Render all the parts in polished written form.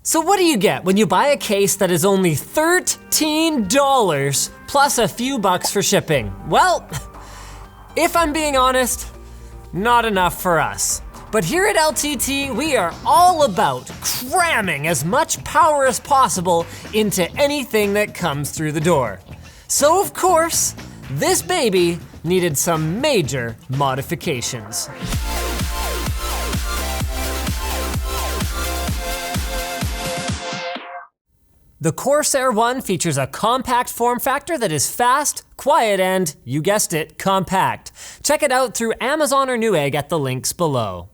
So what do you get when you buy a case that is only $13 plus a few bucks for shipping? Well, if I'm being honest, not enough for us. But here at LTT, we are all about cramming as much power as possible into anything that comes through the door. So of course, this baby needed some major modifications. The Corsair One features a compact form factor that is fast, quiet, and, you guessed it, compact. Check it out through Amazon or Newegg at the links below.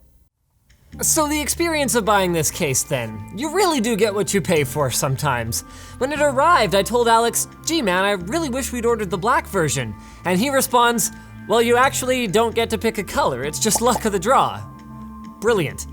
So the experience of buying this case then, you really do get what you pay for sometimes. When it arrived, I told Alex, gee man, I really wish we'd ordered the black version. And he responds, well, you actually don't get to pick a color, it's just luck of the draw. Brilliant.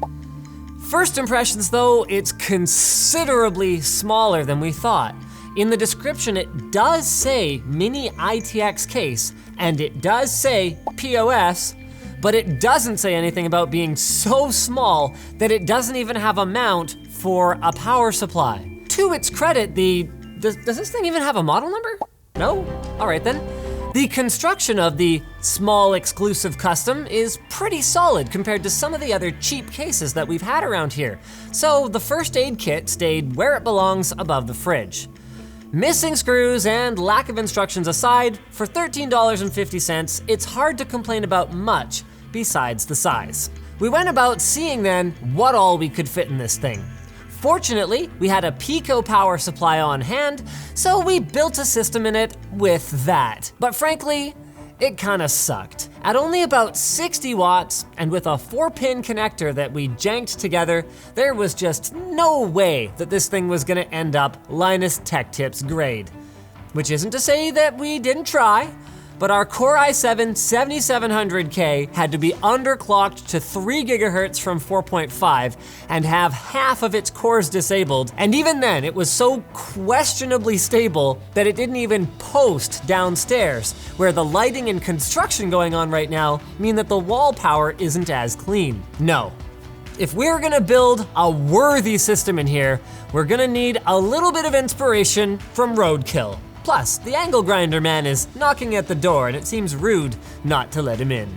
First impressions though, it's considerably smaller than we thought. In the description, it does say Mini ITX case, and it does say POS, but it doesn't say anything about being so small that it doesn't even have a mount for a power supply. To its credit, does this thing even have a model number? No? All right then. The construction of the small exclusive custom is pretty solid compared to some of the other cheap cases that we've had around here. So the first aid kit stayed where it belongs, above the fridge. Missing screws and lack of instructions aside, for $13.50, it's hard to complain about much besides the size. We went about seeing then what all we could fit in this thing. Fortunately, we had a Pico power supply on hand, so we built a system in it with that. But frankly, it kinda sucked. At only about 60 watts, and with a 4-pin connector that we janked together, there was just no way that this thing was gonna end up Linus Tech Tips grade. Which isn't to say that we didn't try, but our Core i7 7700K had to be underclocked to 3 gigahertz from 4.5 and have half of its cores disabled, and even then it was so questionably stable that it didn't even post downstairs, where the lighting and construction going on right now mean that the wall power isn't as clean. No. If we're gonna build a worthy system in here, we're gonna need a little bit of inspiration from roadkill. Plus, the angle grinder man is knocking at the door and it seems rude not to let him in.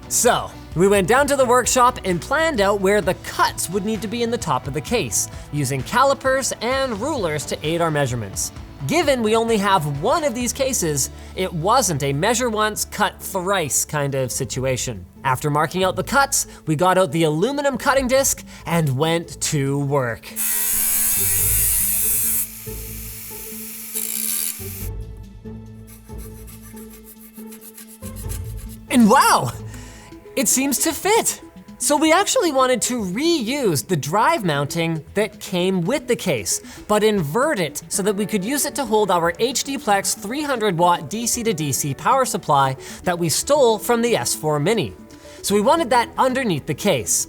So, we went down to the workshop and planned out where the cuts would need to be in the top of the case, using calipers and rulers to aid our measurements. Given we only have one of these cases, it wasn't a measure once, cut thrice kind of situation. After marking out the cuts, we got out the aluminum cutting disc and went to work. And wow, it seems to fit. So we actually wanted to reuse the drive mounting that came with the case, but invert it so that we could use it to hold our HDPlex 300 watt DC to DC power supply that we stole from the S4 Mini. So we wanted that underneath the case.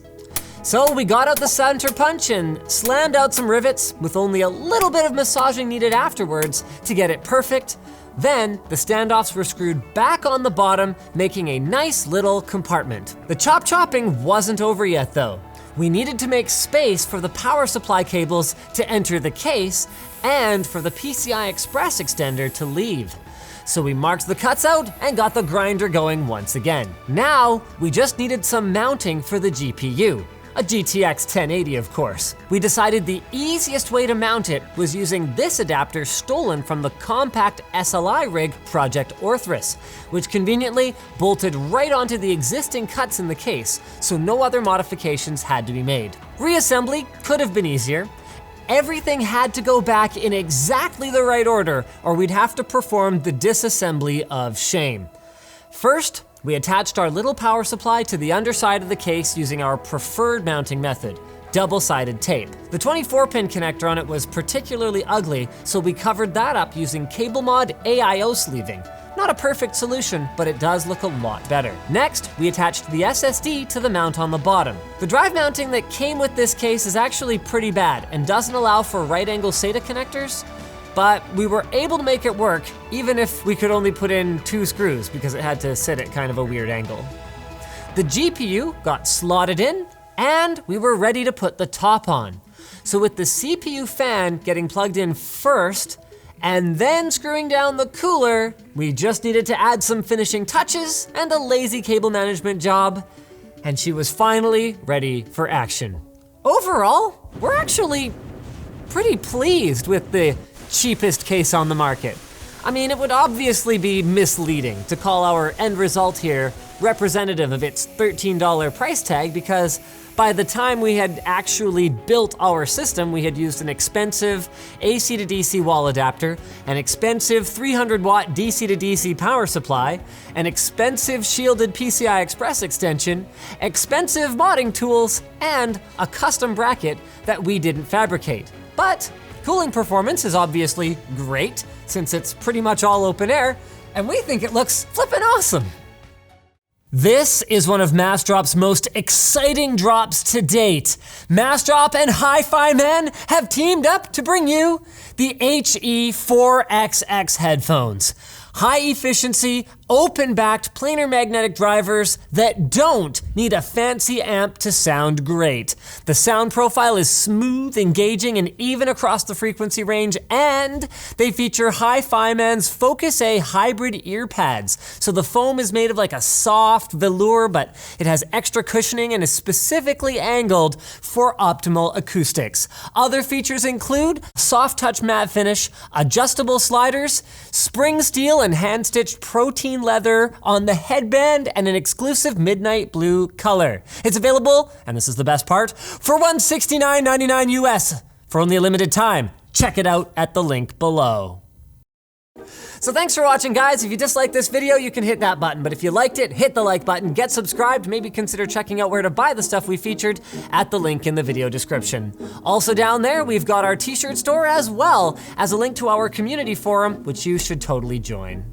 So we got out the center punch and slammed out some rivets with only a little bit of massaging needed afterwards to get it perfect. Then, the standoffs were screwed back on the bottom, making a nice little compartment. The chopping wasn't over yet though. We needed to make space for the power supply cables to enter the case and for the PCI Express extender to leave. So we marked the cuts out and got the grinder going once again. Now, we just needed some mounting for the GPU. A GTX 1080, of course. We decided the easiest way to mount it was using this adapter stolen from the compact SLI rig Project Orthrus, which conveniently bolted right onto the existing cuts in the case, so no other modifications had to be made. Reassembly could have been easier. Everything had to go back in exactly the right order, or we'd have to perform the disassembly of shame. First, we attached our little power supply to the underside of the case using our preferred mounting method, double-sided tape. The 24-pin connector on it was particularly ugly, so we covered that up using CableMod AIO sleeving. Not a perfect solution, but it does look a lot better. Next, we attached the SSD to the mount on the bottom. The drive mounting that came with this case is actually pretty bad and doesn't allow for right-angle SATA connectors, but we were able to make it work, even if we could only put in 2 screws because it had to sit at kind of a weird angle. The GPU got slotted in, and we were ready to put the top on. So with the CPU fan getting plugged in first, and then screwing down the cooler, we just needed to add some finishing touches and a lazy cable management job, and she was finally ready for action. Overall, we're actually pretty pleased with the cheapest case on the market. I mean, it would obviously be misleading to call our end result here representative of its $13 price tag, because by the time we had actually built our system, we had used an expensive AC to DC wall adapter, an expensive 300-watt DC to DC power supply, an expensive shielded PCI Express extension, expensive modding tools, and a custom bracket that we didn't fabricate. But cooling performance is obviously great, since it's pretty much all open air, and we think it looks flippin' awesome. This is one of Massdrop's most exciting drops to date. Massdrop and Hi-Fi Man have teamed up to bring you the He4 Xx Headphones. High efficiency, open-backed planar magnetic drivers that don't need a fancy amp to sound great. The sound profile is smooth, engaging, and even across the frequency range, and they feature Hi-Fi Man's Focus A hybrid ear pads. So the foam is made of like a soft velour, but it has extra cushioning and is specifically angled for optimal acoustics. Other features include soft touch matte finish, adjustable sliders, spring steel and hand-stitched protein leather on the headband, and an exclusive midnight blue color. It's available, and this is the best part, for $169.99 US for only a limited time. Check it out at the link below. So thanks for watching, guys. If you disliked this video, you can hit that button, but if you liked it, hit the like button, get subscribed, maybe consider checking out where to buy the stuff we featured at the link in the video description. Also down there, we've got our t-shirt store as well as a link to our community forum, which you should totally join.